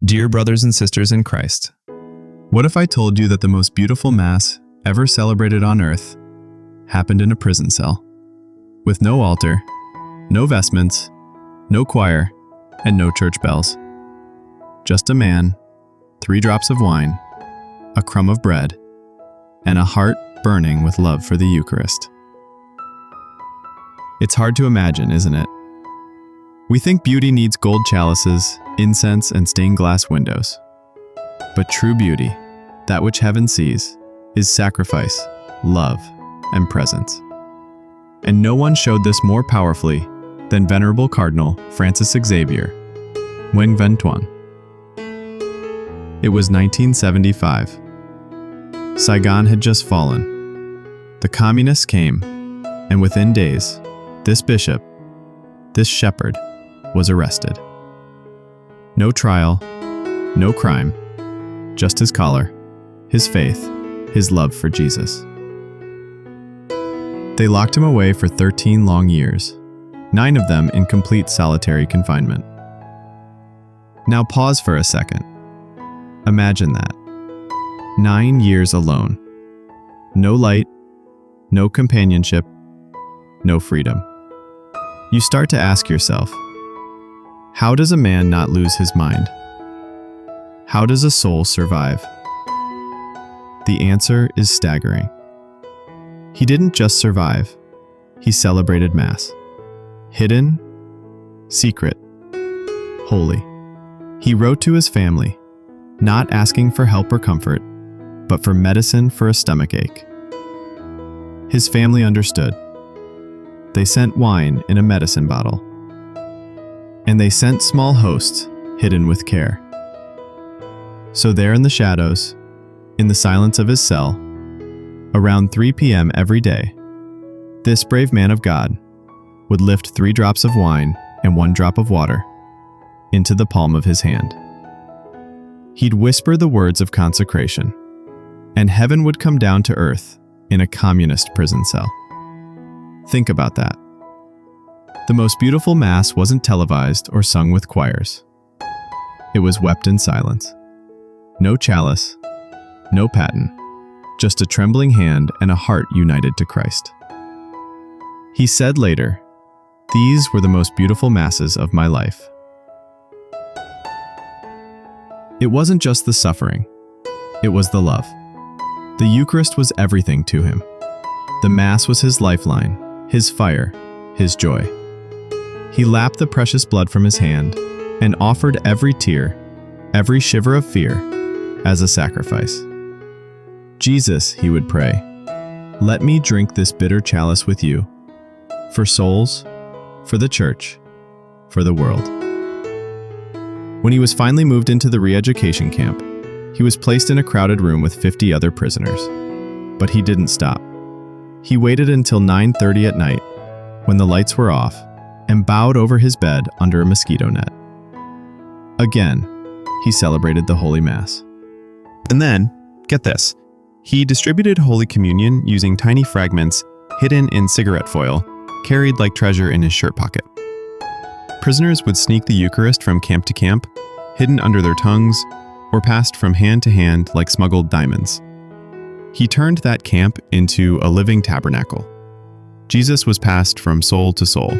Dear brothers and sisters in Christ, what if I told you that the most beautiful Mass ever celebrated on earth happened in a prison cell, with no altar, no vestments, no choir, and no church bells? Just a man, 3 drops of wine, a crumb of bread, and a heart burning with love for the Eucharist. It's hard to imagine, isn't it? We think beauty needs gold chalices, incense, and stained glass windows. But true beauty, that which heaven sees, is sacrifice, love, and presence. And no one showed this more powerfully than Venerable Cardinal Francis Xavier, Nguyễn Thuận. It was 1975. Saigon had just fallen. The communists came, and within days, this bishop, this shepherd, was arrested. No trial, no crime, just his collar, his faith, his love for Jesus. They locked him away for 13 long years, 9 of them in complete solitary confinement. Now pause for a second. Imagine that. 9 years alone. No light, no companionship, no freedom. You start to ask yourself, how does a man not lose his mind? How does a soul survive? The answer is staggering. He didn't just survive, he celebrated Mass. Hidden, secret, holy. He wrote to his family, not asking for help or comfort, but for medicine for a stomachache. His family understood. They sent wine in a medicine bottle. And they sent small hosts hidden with care. So there in the shadows, in the silence of his cell, around 3 p.m. every day, this brave man of God would lift 3 drops of wine and 1 drop of water into the palm of his hand. He'd whisper the words of consecration, and heaven would come down to earth in a communist prison cell. Think about that. The most beautiful Mass wasn't televised or sung with choirs. It was wept in silence. No chalice, no paten, just a trembling hand and a heart united to Christ. He said later, "These were the most beautiful Masses of my life." It wasn't just the suffering, it was the love. The Eucharist was everything to him. The Mass was his lifeline, his fire, his joy. He lapped the precious blood from his hand and offered every tear, every shiver of fear, as a sacrifice. Jesus, he would pray, let me drink this bitter chalice with you, for souls, for the church, for the world. When he was finally moved into the re-education camp, he was placed in a crowded room with 50 other prisoners. But he didn't stop. He waited until 9:30 at night, when the lights were off, and bowed over his bed under a mosquito net. Again, he celebrated the Holy Mass. And then, get this, he distributed Holy Communion using tiny fragments hidden in cigarette foil, carried like treasure in his shirt pocket. Prisoners would sneak the Eucharist from camp to camp, hidden under their tongues, or passed from hand to hand like smuggled diamonds. He turned that camp into a living tabernacle. Jesus was passed from soul to soul.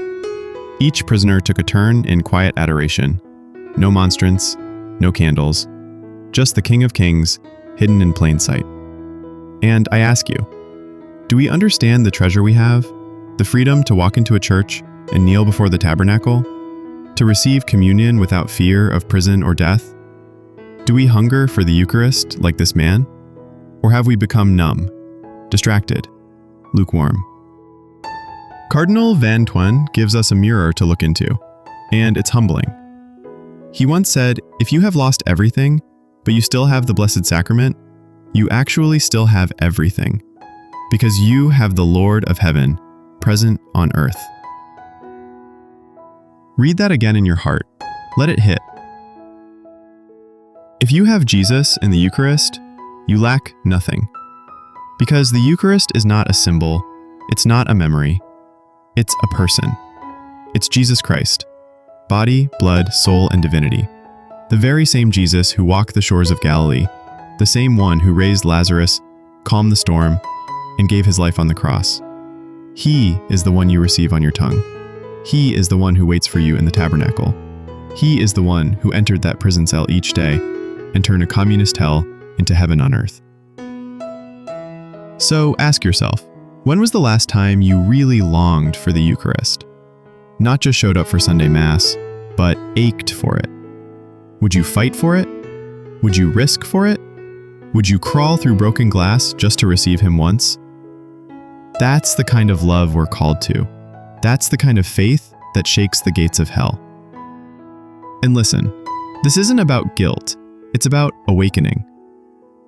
Each prisoner took a turn in quiet adoration. No monstrance, no candles, just the King of Kings, hidden in plain sight. And I ask you, do we understand the treasure we have? The freedom to walk into a church and kneel before the tabernacle? To receive communion without fear of prison or death? Do we hunger for the Eucharist like this man? Or have we become numb, distracted, lukewarm? Cardinal Thuận gives us a mirror to look into, and it's humbling. He once said, if you have lost everything, but you still have the Blessed Sacrament, you actually still have everything, because you have the Lord of Heaven present on earth. Read that again in your heart. Let it hit. If you have Jesus in the Eucharist, you lack nothing. Because the Eucharist is not a symbol, it's not a memory, it's a person. It's Jesus Christ, body, blood, soul, and divinity, The very same Jesus who walked the shores of Galilee, the same one who raised Lazarus, calmed the storm, and gave his life on the cross. He is the one you receive on your tongue. He is the one who waits for you in the tabernacle. He is the one who entered that prison cell each day and turned a communist hell into heaven on earth. So ask yourself, when was the last time you really longed for the Eucharist? Not just showed up for Sunday Mass, but ached for it. Would you fight for it? Would you risk for it? Would you crawl through broken glass just to receive him once? That's the kind of love we're called to. That's the kind of faith that shakes the gates of hell. And listen, this isn't about guilt. It's about awakening.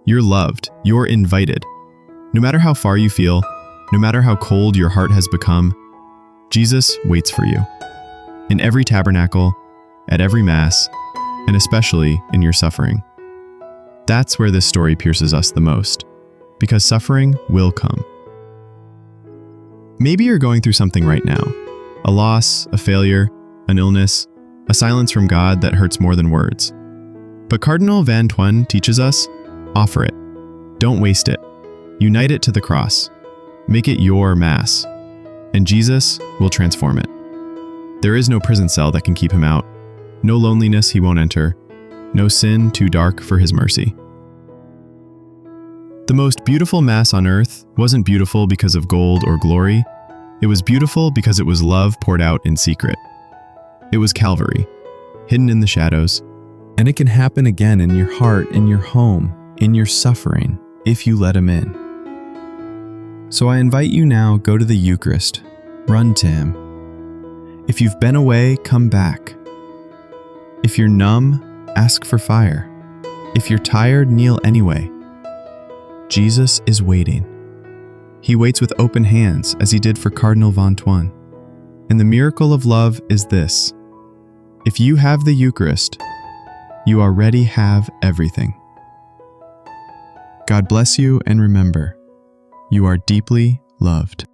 You're loved. You're invited. No matter how far you feel, no matter how cold your heart has become, Jesus waits for you. In every tabernacle, at every Mass, and especially in your suffering. That's where this story pierces us the most, because suffering will come. Maybe you're going through something right now, a loss, a failure, an illness, a silence from God that hurts more than words. But Cardinal Thuận teaches us, offer it. Don't waste it. Unite it to the cross. Make it your Mass, and Jesus will transform it. There is no prison cell that can keep him out, no loneliness he won't enter, no sin too dark for his mercy. The most beautiful Mass on earth wasn't beautiful because of gold or glory. It was beautiful because it was love poured out in secret. It was Calvary, hidden in the shadows. And it can happen again in your heart, in your home, in your suffering, if you let him in. So I invite you now, go to the Eucharist, run to him. If you've been away, come back. If you're numb, ask for fire. If you're tired, kneel anyway. Jesus is waiting. He waits with open hands, as he did for Cardinal Thuận. And the miracle of love is this: if you have the Eucharist, you already have everything. God bless you, and remember, you are deeply loved.